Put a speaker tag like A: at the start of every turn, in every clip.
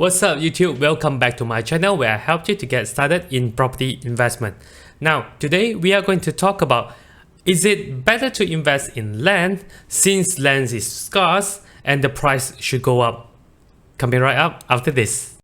A: What's up YouTube? Welcome back to my channel where I help you to get started in property investment. Now today we are going to talk about, is it better to invest in land since land is scarce and the price should go up? Coming right up after this.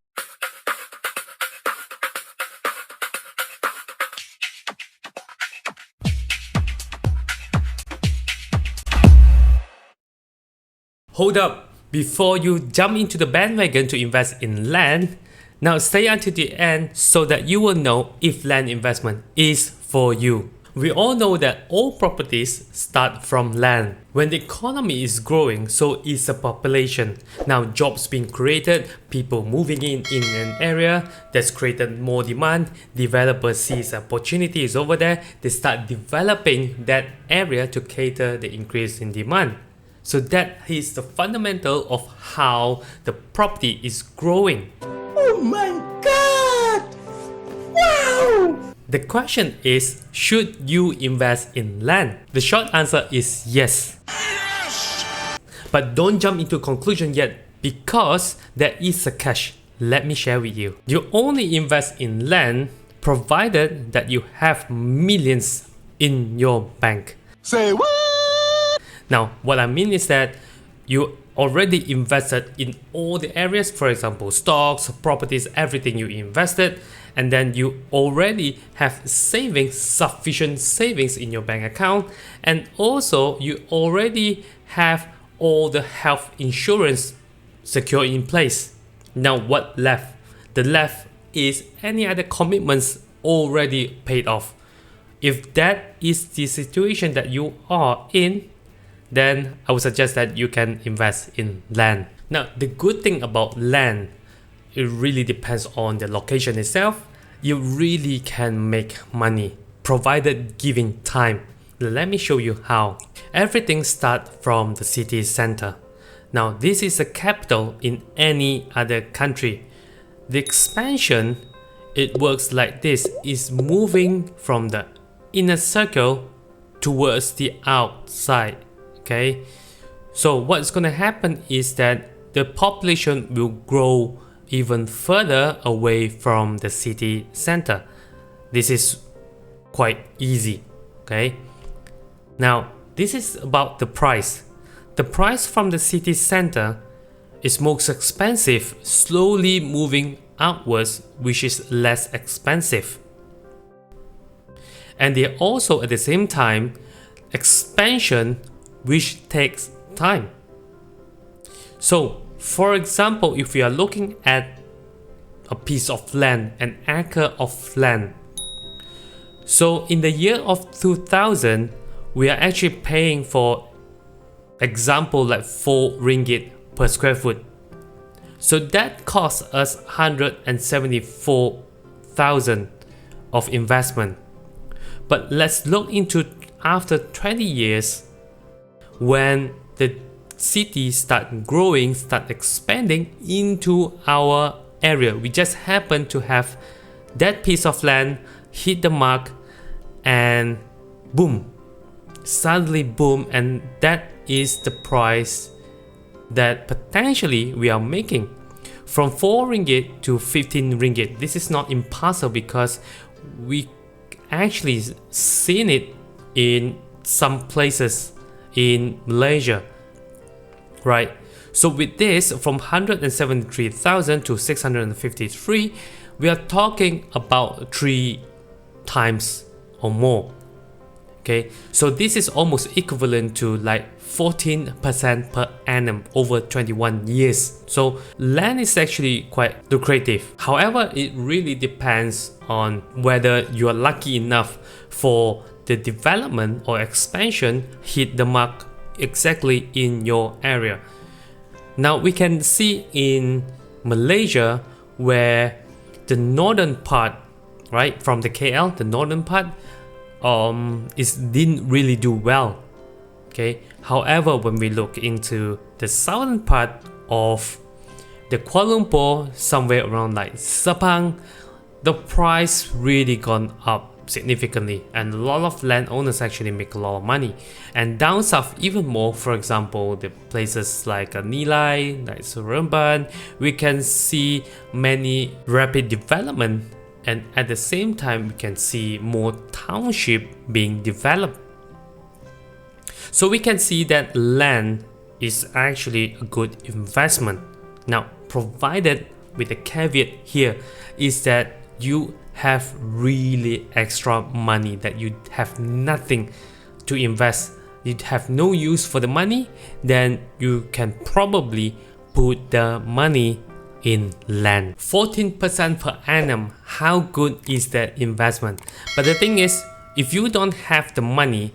A: Hold up! Before you jump into the bandwagon to invest in land, now stay until the end so that you will know if land investment is for you. We all know that all properties start from land. When the economy is growing, so is the population. Now jobs being created, people moving in an area, that's created more demand. Developers sees opportunities over there, they start developing that area to cater the increase in demand. So that is the fundamental of how the property is growing.
B: Oh my god! Wow!
A: The question is, should you invest in land? The short answer is yes. But don't jump into conclusion yet because there is a catch. Let me share with you. You only invest in land provided that you have millions in your bank.
B: Say what?
A: Now, what I mean is that you already invested in all the areas, for example, stocks, properties, everything you invested, and then you already have savings, sufficient savings in your bank account, and also you already have all the health insurance secured in place. Now, what left? The left is any other commitments already paid off. If that is the situation that you are in, then I would suggest that you can invest in land. Now, the good thing about land, it really depends on the location itself. You really can make money provided given time. Let me show you how. Everything starts from the city center. Now, this is the capital in any other country. The expansion, it works like this, is moving from the inner circle towards the outside. Okay, so what's going to happen is that the population will grow even further away from the city center. This is quite easy. Okay, now this is about the price. The price from the city center is most expensive, slowly moving outwards, which is less expensive. And they also at the same time expansion, which takes time. So for example, if we are looking at a piece of land, an acre of land, so in the year of 2000 we are actually paying for example like 4 ringgit per square foot. So that costs us 174,000 of investment. But let's look into after 20 years, when the city start growing, start expanding into our area. We just happen to have that piece of land hit the mark and boom, suddenly boom, and that is the price that potentially we are making from 4 ringgit to 15 ringgit. This is not impossible because we actually seen it in some places in Malaysia, right? So with this, from 173,000 to 653, we are talking about 3 times or more. Okay, so this is almost equivalent to like 14% per annum over 21 years. So land is actually quite lucrative. However, it really depends on whether you are lucky enough for the development or expansion hit the mark exactly in your area. Now we can see in Malaysia where the northern part, right, from the KL, the northern part didn't really do well. Okay, however, when we look into the southern part of the Kuala Lumpur, somewhere around like Sepang, the price really gone up significantly, and a lot of landowners actually make a lot of money. And down south even more, for example, the places like Nilai, like Seremban, we can see many rapid development, and at the same time we can see more township being developed. So we can see that land is actually a good investment. Now, provided with the caveat here is that you have really extra money, that you have nothing to invest, you have no use for the money, then you can probably put the money in land. 14% per annum, how good is that investment? But the thing is, if you don't have the money,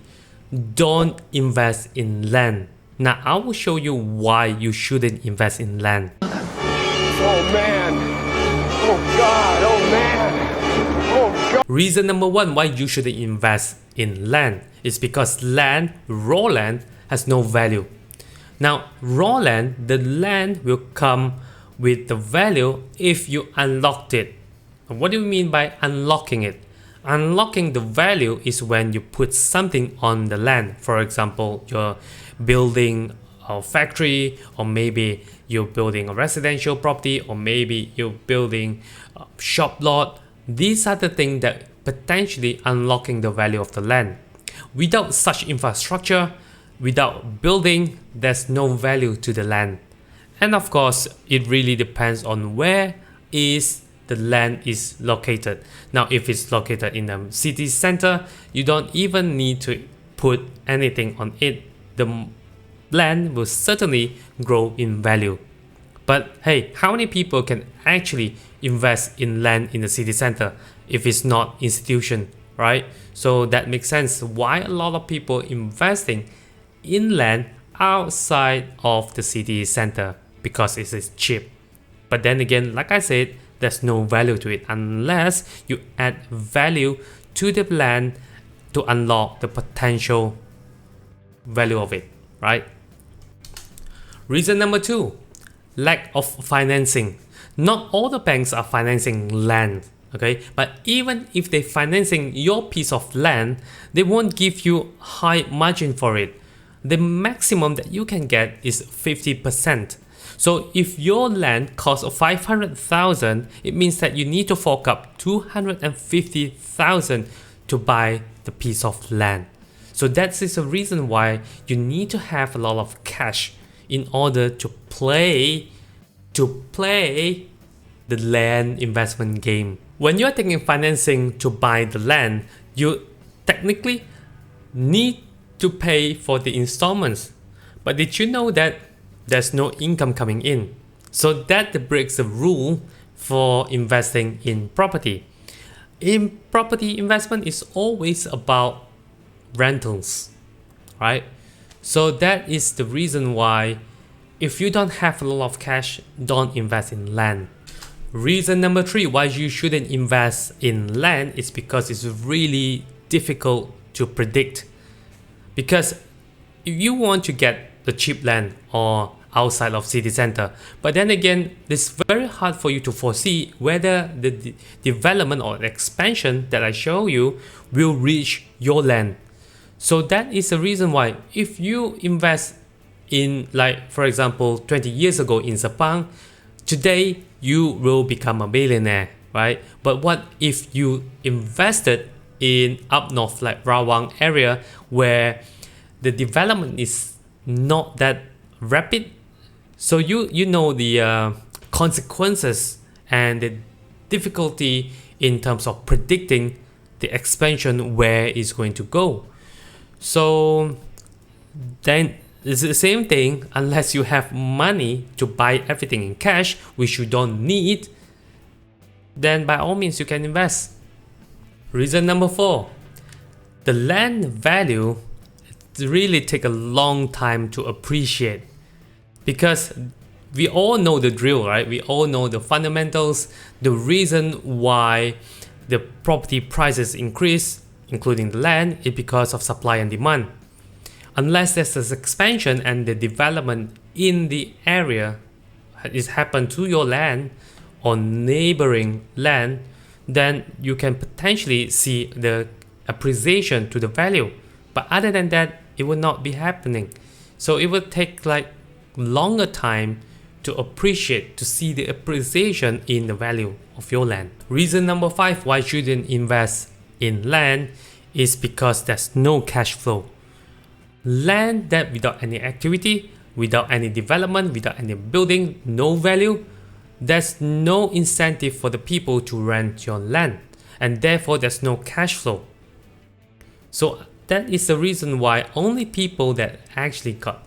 A: don't invest in land. Now I will show you why you shouldn't invest in land.
B: Oh man. Oh God. Oh man. Oh God.
A: Reason number one why you shouldn't invest in land is because land, raw land, has no value. Now, raw land, the land will come with the value if you unlocked it. What do you mean by unlocking it? Unlocking the value is when you put something on the land. For example, you're building a factory, or maybe you're building a residential property, or maybe you're building a shop lot. These are the things that potentially unlocking the value of the land. Without such infrastructure, without building, there's no value to the land. And of course, it really depends on where is the land is located. Now, if it's located in the city center, you don't even need to put anything on it. The land will certainly grow in value. But hey, how many people can actually invest in land in the city center if it's not institution, right? So that makes sense why a lot of people investing in land outside of the city center, because it is cheap. But then again, like I said, there's no value to it unless you add value to the land to unlock the potential value of it, right? Reason number two, lack of financing. Not all the banks are financing land, okay? But even if they're financing your piece of land, they won't give you high margin for it. The maximum that you can get is 50%. So if your land costs 500,000, it means that you need to fork up 250,000 to buy the piece of land. So that is the reason why you need to have a lot of cash in order to play the land investment game. When you're taking financing to buy the land, you technically need to pay for the installments. But did you know that there's no income coming in? So that breaks the rule for investing in property. In property investment is always about rentals, right? So that is the reason why if you don't have a lot of cash, don't invest in land. Reason number three why you shouldn't invest in land is because it's really difficult to predict. Because if you want to get the cheap land or outside of city center, but then again, it's very hard for you to foresee whether the development or expansion that I show you will reach your land. So that is the reason why if you invest in, like for example 20 years ago in Sepang, today you will become a billionaire, right? But what if you invested in up north like Rawang area where the development is not that rapid? So you know the consequences and the difficulty in terms of predicting the expansion where it's going to go. So then it's the same thing, unless you have money to buy everything in cash, which you don't need, then by all means you can invest. Reason number four, the land value really take a long time to appreciate, because we all know the drill, right? We all know the fundamentals, the reason why the property prices increase, including the land, is because of supply and demand. Unless there's this expansion and the development in the area is happen to your land or neighboring land, then you can potentially see the appreciation to the value. But other than that, it will not be happening. So it will take like longer time to appreciate, to see the appreciation in the value of your land. Reason number 5 why you shouldn't invest in land is because there's no cash flow. Land that without any activity, without any development, without any building, no value, there's no incentive for the people to rent your land, and therefore there's no cash flow. So that is the reason why only people that actually got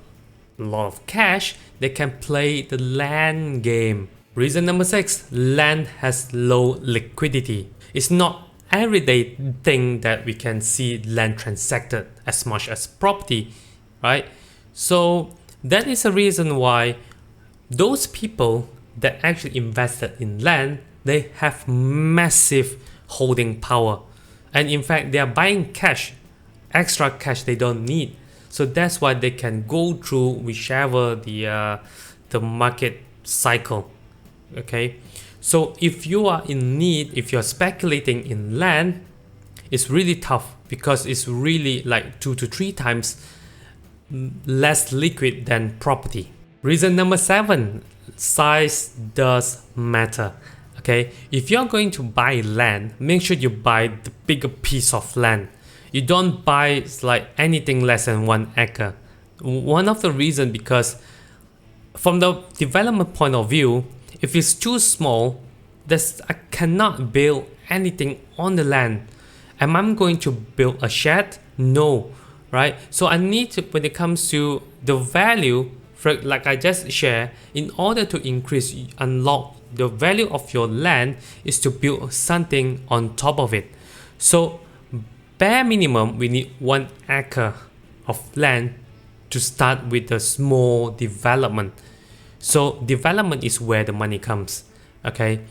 A: a lot of cash, they can play the land game. Reason number 6, land has low liquidity. It's not everyday thing that we can see land transacted as much as property, right? So that is the reason why those people that actually invested in land, they have massive holding power, and in fact they are buying cash, extra cash they don't need. So that's why they can go through whichever the market cycle. Okay, so if you are in need, if you're speculating in land, it's really tough because it's really like 2 to 3 times less liquid than property. Reason number 7, size does matter. Okay, if you're going to buy land, make sure you buy the bigger piece of land. You don't buy like anything less than 1 acre. One of the reasons, because from the development point of view, if it's too small, I cannot build anything on the land. Am I going to build a shed? No, right? So I need to, when it comes to the value, like I just shared, in order to increase, unlock the value of your land, is to build something on top of it. So bare minimum, we need 1 acre of land to start with a small development. So development is where the money comes. Okay,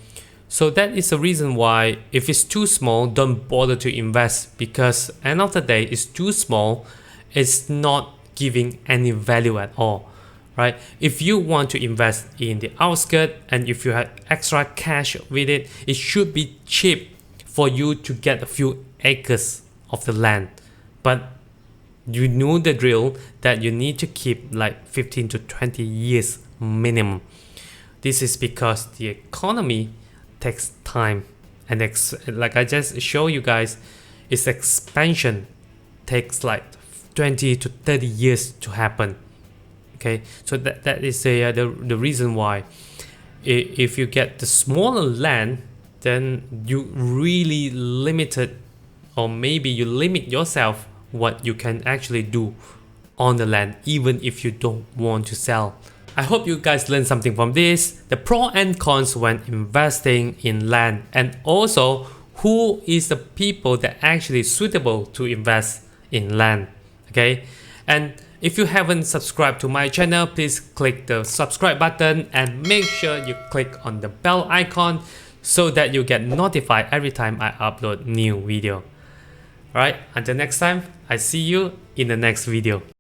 A: so that is the reason why if it's too small, don't bother to invest, because end of the day, it's too small, it's not giving any value at all, right? If you want to invest in the outskirts, and if you have extra cash with it, it should be cheap for you to get a few acres of the land. But you know the drill, that you need to keep like 15 to 20 years minimum. This is because the economy takes time, and like I just show you guys, its expansion takes like 20 to 30 years to happen. Okay, so that is the reason why if you get the smaller land, then you really limited, or maybe you limit yourself what you can actually do on the land, even if you don't want to sell. I hope you guys learned something from this, the pros and cons when investing in land, and also who is the people that actually suitable to invest in land. Okay, and if you haven't subscribed to my channel, please click the subscribe button and make sure you click on the bell icon so that you get notified every time I upload new video. Alright, until next time, I see you in the next video.